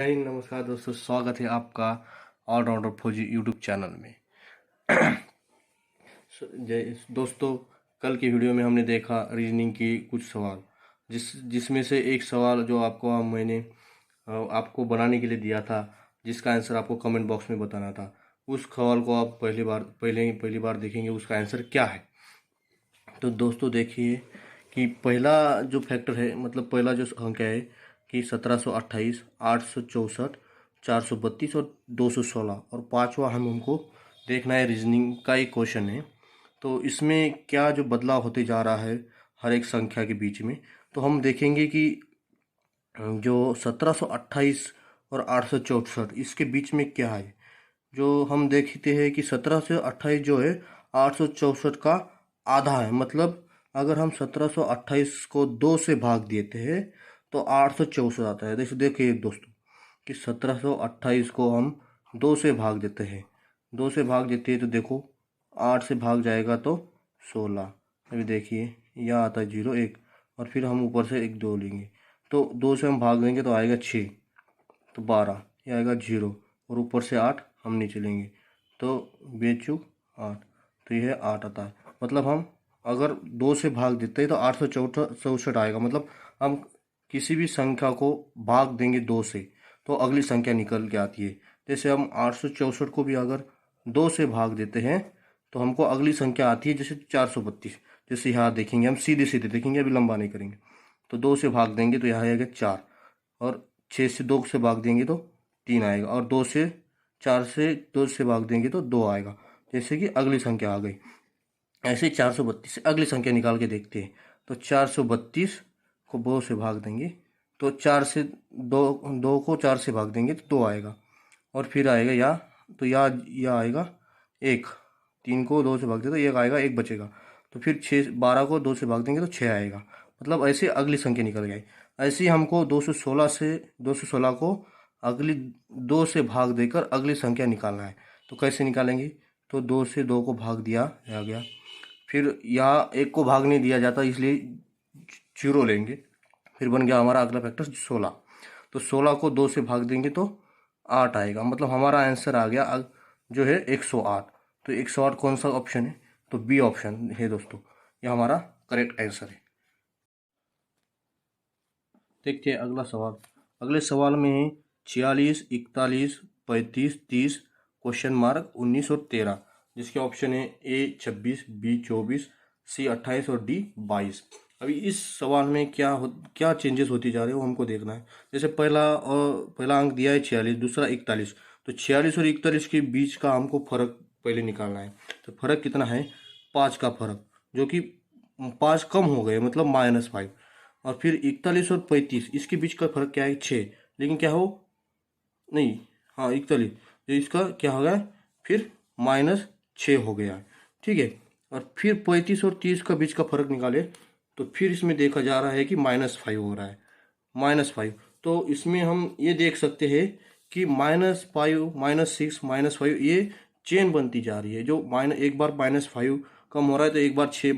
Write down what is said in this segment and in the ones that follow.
जय हिंद, नमस्कार दोस्तों, स्वागत है आपका ऑलराउंडर फौजी यूट्यूब चैनल में। जय दोस्तों, कल की वीडियो में हमने देखा रीजनिंग की कुछ सवाल, जिसमें से एक सवाल जो मैंने आपको बनाने के लिए दिया था, जिसका आंसर आपको कमेंट बॉक्स में बताना था। उस सवाल को आप पहली बार देखेंगे उसका आंसर क्या है। तो दोस्तों देखिए कि पहला जो फैक्टर है, मतलब पहला जो संख्या है कि 1728, 864, 432 और 216, और पांचवा हमको देखना है रीजनिंग का एक क्वेश्चन है। तो इसमें क्या जो बदलाव होते जा रहा है हर एक संख्या के बीच में, तो हम देखेंगे कि जो 1728 और 864 इसके बीच में क्या है। जो हम देखते हैं कि 1728 जो है 864 का आधा है। मतलब अगर हम 1728 को 2 से भाग देते हैं तो 864 आता है। जैसे देखिए दोस्तों कि 1728 को हम 2 से भाग देते हैं, 2 से भाग देते हैं तो देखो 8 से भाग जाएगा तो 16। अभी देखिए यह आता है 0 1, और फिर हम ऊपर से एक 2 लेंगे, तो 2 से हम भाग देंगे तो आएगा 6, तो 12, ये आएगा 0, और ऊपर से 8 हम नीचे लेंगे तो बेचूक 8, तो यह 8 आता है। मतलब हम अगर 2 से भाग देते हैं तो 864 आएगा। मतलब हम किसी भी संख्या को भाग देंगे 2 से तो अगली संख्या निकल के आती है। जैसे हम 864 को भी अगर 2 से भाग देते हैं तो हमको अगली संख्या आती है, जैसे 432। जैसे यहाँ देखेंगे, हम सीधे सीधे देखेंगे, अभी लंबा नहीं करेंगे। तो 2 से भाग देंगे तो यहाँ आएगा 4, और 6 से 2 से भाग देंगे तो 3 आएगा, और 2 से भाग देंगे तो 2 आएगा। जैसे कि अगली संख्या आ गई। ऐसे 432 से अगली संख्या निकाल के देखते हैं। तो 432 को 2 से भाग देंगे तो 4 से 2 को 4 से भाग देंगे तो 2 आएगा, और फिर आएगा या, तो या आएगा 1, 3 को 2 से भाग दे तो 1 आएगा, 1 बचेगा। तो फिर 12 को 2 से भाग देंगे तो 6 आएगा। मतलब ऐसे अगली संख्या निकल गई। ऐसे ही हमको 216 को अगली 2 से भाग देकर अगली संख्या निकालना है। तो कैसे निकालेंगे, तो 2 से 2 को भाग दिया आ गया, फिर यहाँ 1 को भाग नहीं दिया जाता इसलिए 0 लेंगे, फिर बन गया हमारा अगला फैक्टर 16। तो 16 को 2 से भाग देंगे तो 8 आएगा। मतलब हमारा आंसर आ गया जो है 108। तो 108 कौन सा ऑप्शन है, तो बी ऑप्शन है दोस्तों, यह हमारा करेक्ट आंसर है। देखते हैं अगला सवाल। अगले सवाल में है 46, 41, 35, 30, क्वेश्चन मार्क 19 और 13, जिसके ऑप्शन है ए 26, बी 24, सी 28 और डी 22। अभी इस सवाल में क्या चेंजेस होती जा रहे हैं वो हमको देखना है। जैसे पहला अंक दिया है 46, दूसरा 41, तो 46 और 41 के बीच का हमको फर्क पहले निकालना है। तो फर्क कितना है, 5 का फर्क, जो कि 5 कम हो गए, मतलब -5। और फिर 41 और 35 इसके बीच का फर्क क्या है, 6। लेकिन क्या हो, नहीं, हाँ 41, तो इसका क्या हो गया, फिर -6 हो गया, ठीक है। और फिर 35 और 30 का बीच का फर्क निकाले तो फिर इसमें देखा जा रहा है कि -5 हो रहा है, -5। तो इसमें हम ये देख सकते हैं कि -5, -6, -5, ये चेन बनती जा रही है। जो एक बार -5 कम हो रहा है तो एक बार 6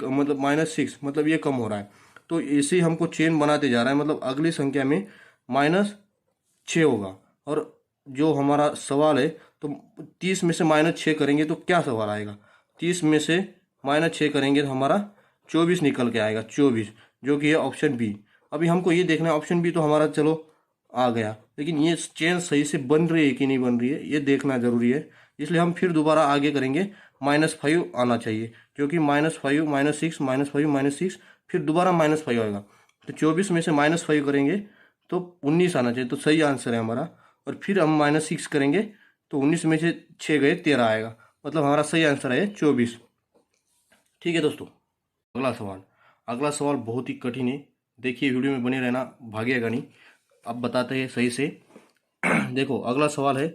मतलब -6, मतलब ये कम हो रहा है। तो ऐसे ही हमको चेन बनाते जा रहा है। मतलब अगली संख्या में -6 होगा। और जो हमारा सवाल है, तो 30 में से -6 करेंगे तो क्या सवाल आएगा, 30 में से -6 करेंगे तो हमारा 24 निकल के आएगा, 24, जो कि है ऑप्शन बी। अभी हमको ये देखना है, ऑप्शन बी तो हमारा चलो आ गया, लेकिन ये चेन सही से बन रही है कि नहीं बन रही है ये देखना जरूरी है। इसलिए हम फिर दोबारा आगे करेंगे, -5 आना चाहिए, जो कि -5, -6, -5, -6, फिर दोबारा -5 आएगा। तो 24 में से -5 करेंगे तो 19 आना चाहिए, तो सही आंसर है हमारा। और फिर हम -6 करेंगे तो 19 में से 6 गए 13 आएगा। मतलब हमारा सही आंसर है 24। ठीक है दोस्तों, अगला सवाल बहुत ही कठिन है। देखिए वीडियो में बने रहना, भागिएगा नहीं। अब बताते हैं सही से। देखो अगला सवाल है,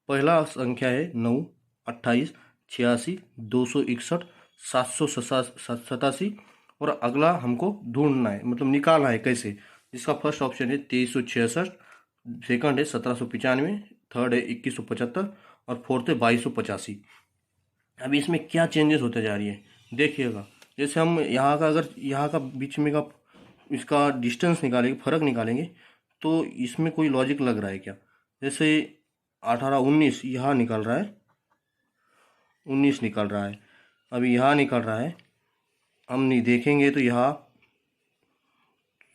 पहला संख्या है 9, 28, 86, 261, 787, और अगला हमको ढूंढना है, मतलब निकालना है कैसे। जिसका फर्स्ट ऑप्शन है 2366, सेकंड है 1795, थर्ड है 2175, और फोर्थ है 2285। अभी इसमें क्या चेंजेस होते जा रही है देखिएगा। जैसे हम यहाँ का, अगर यहाँ का बीच में का इसका डिस्टेंस निकालेंगे, फर्क निकालेंगे, तो इसमें कोई लॉजिक लग रहा है क्या? जैसे 18 19 यहाँ निकल रहा है, 19 निकल रहा है, अभी यहाँ निकल रहा है, हम नहीं देखेंगे तो यहाँ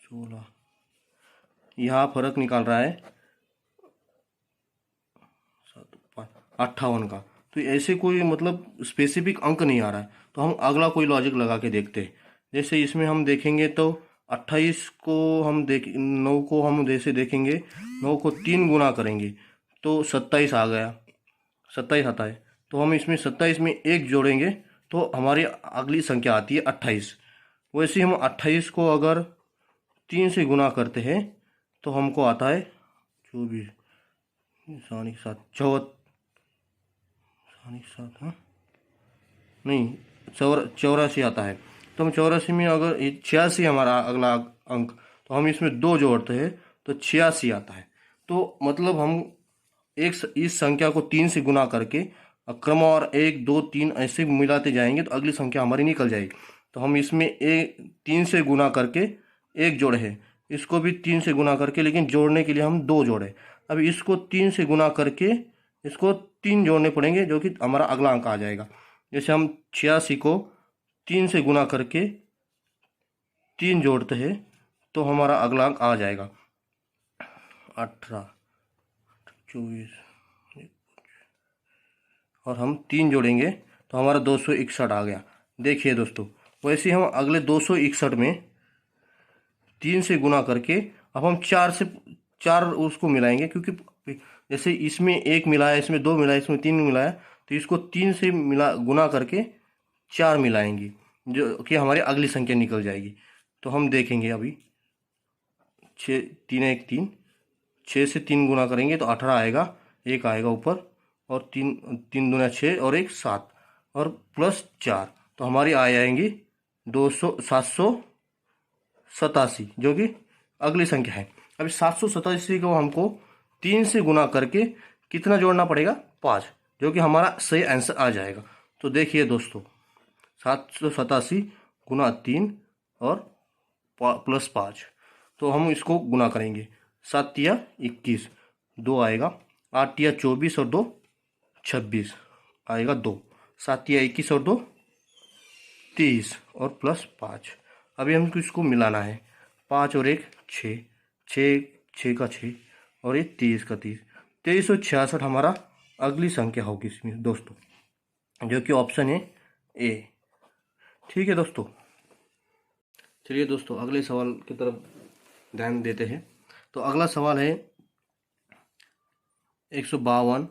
16, यहाँ फर्क निकाल रहा है 58 का। तो ऐसे कोई मतलब स्पेसिफिक अंक नहीं आ रहा है, तो हम अगला कोई लॉजिक लगा के देखते हैं। जैसे इसमें हम देखेंगे तो 28 को हम 9 को हम जैसे देखेंगे, 9 को 3 गुना करेंगे तो 27 आ गया, 27 आता है। तो हम इसमें 27 में 1 जोड़ेंगे तो हमारी अगली संख्या आती है 28। वैसे हम 28 को अगर 3 से गुना करते हैं तो हमको आता है 24 सानी के साथ 7, हाँ नहीं 84 आता है। तो हम 84 में अगर 86 हमारा अगला अंक, तो हम इसमें 2 जोड़ते हैं तो 86 आता है। तो मतलब हम इस संख्या को 3 से गुना करके क्रम और 1 2 3 ऐसे मिलाते जाएंगे तो अगली संख्या हमारी निकल जाएगी। तो हम इसमें 3 से गुना करके 1 जोड़े हैं, इसको भी 3 से गुना करके, लेकिन जोड़ने के लिए हम 2 जोड़े। अब इसको 3 से गुना करके इसको 3 जोड़ने पड़ेंगे जो कि हमारा अगला अंक आ जाएगा। जैसे हम 86 को 3 से गुना करके 3 जोड़ते हैं तो हमारा अगला अंक आ जाएगा 18 24, और हम 3 जोड़ेंगे तो हमारा 261 आ गया। देखिए दोस्तों, वैसे हम अगले 261 में 3 से गुना करके अब हम 4 उसको मिलाएंगे, क्योंकि जैसे इसमें 1 मिला है, इसमें 2 मिला है, इसमें 3 मिला है, तो इसको 3 से गुना करके 4 मिलाएंगे जो कि हमारी अगली संख्या निकल जाएगी। तो हम देखेंगे अभी 6 3 1 3, 6 से 3 गुना करेंगे तो 18 आएगा, 1 आएगा ऊपर, और 3 दूना 6 और 1 7 और प्लस 4, तो हमारी आ जाएंगी 787 जो कि अगली संख्या है। अभी 787 को हमको 3 से गुना करके कितना जोड़ना पड़ेगा? 5, जो कि हमारा सही आंसर आ जाएगा। तो देखिए दोस्तों, 787 गुना 3 और प्लस 5, तो हम इसको गुना करेंगे। 7 तिया 21, 2 आएगा, 8 तिया 24 और 2 26 आएगा 2, 7 तिया 21 और 2 30 और प्लस 5। अभी हमको इसको मिलाना है, 5 और 1 6, 6 का 6 और ये 30 का 30, 2366 हमारा अगली संख्या होगी इसमें दोस्तों, जो कि ऑप्शन है ए। ठीक है दोस्तों, चलिए दोस्तों अगले सवाल की तरफ ध्यान देते हैं। तो अगला सवाल है 152,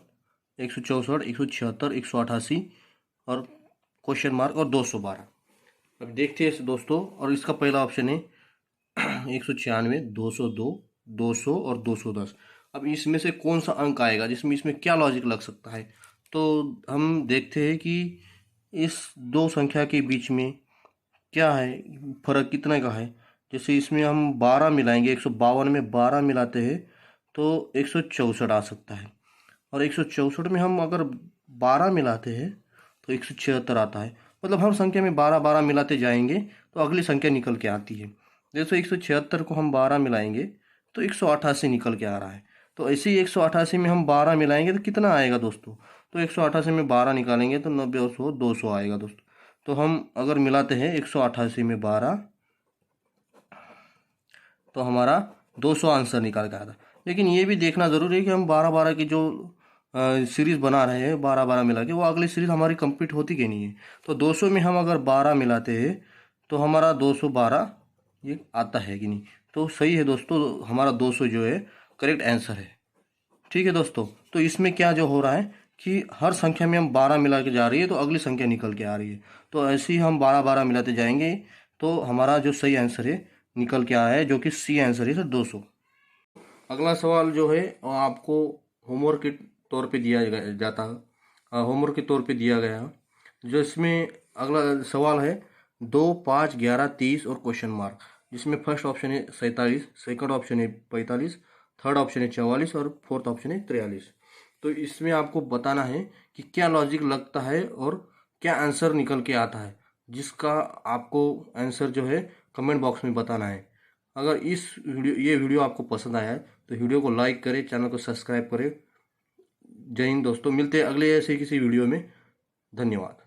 164, 176, 188 और क्वेश्चन मार्क और 212। अब देखते हैं दोस्तों, और इसका पहला ऑप्शन है 196, 202, 200 और 210। अब इसमें से कौन सा अंक आएगा, जिसमें इसमें क्या लॉजिक लग सकता है? तो हम देखते हैं कि इस दो संख्या के बीच में क्या है, फर्क कितने का है। जैसे इसमें हम 12 मिलाएंगे, 152 में 12 मिलाते हैं तो 164 आ सकता है, और 164 में हम अगर 12 मिलाते हैं तो 176 आता है। मतलब हर संख्या में 12 12 मिलाते जाएंगे तो अगली संख्या निकल के आती है। जैसे 176 को हम 12 मिलाएंगे तो 188 निकल के आ रहा है। तो ऐसे ही 188 में हम 12 मिलाएंगे तो कितना आएगा दोस्तों? तो 188 में 12 निकालेंगे तो 90 और 100 200 आएगा दोस्तों। तो हम अगर मिलाते हैं 188 में 12 तो हमारा 200 आंसर निकाल के आता। लेकिन ये भी देखना ज़रूरी है कि हम 12 12 की जो सीरीज़ बना रहे हैं 12 12 मिला के, वो अगली सीरीज़ हमारी कंप्लीट होती कि नहीं है। तो 200 में हम अगर 12 मिलाते हैं तो हमारा 212 ये आता है कि नहीं? तो सही है दोस्तों, हमारा 200 जो है करेक्ट आंसर है। ठीक है दोस्तों, तो इसमें क्या जो हो रहा है कि हर संख्या में हम 12 मिला के जा रही है तो अगली संख्या निकल के आ रही है। तो ऐसे ही हम 12 12 मिलाते जाएंगे तो हमारा जो सही आंसर है निकल के आया है, जो कि सी आंसर है सर 200। अगला सवाल जो है वो आपको होमवर्क के तौर पे दिया जाता है, होमवर्क के तौर पे दिया गया है। जो इसमें अगला सवाल है 2 5 11 30 और क्वेश्चन मार्क, जिसमें फर्स्ट ऑप्शन है 47, सेकंड ऑप्शन है 45, थर्ड ऑप्शन है 44 और फोर्थ ऑप्शन है 43। तो इसमें आपको बताना है कि क्या लॉजिक लगता है और क्या आंसर निकल के आता है, जिसका आपको आंसर जो है कमेंट बॉक्स में बताना है। अगर ये वीडियो आपको पसंद आया है तो वीडियो को लाइक करें, चैनल को सब्सक्राइब करें। जय हिंद दोस्तों, मिलते हैं अगले ऐसे किसी वीडियो में। धन्यवाद।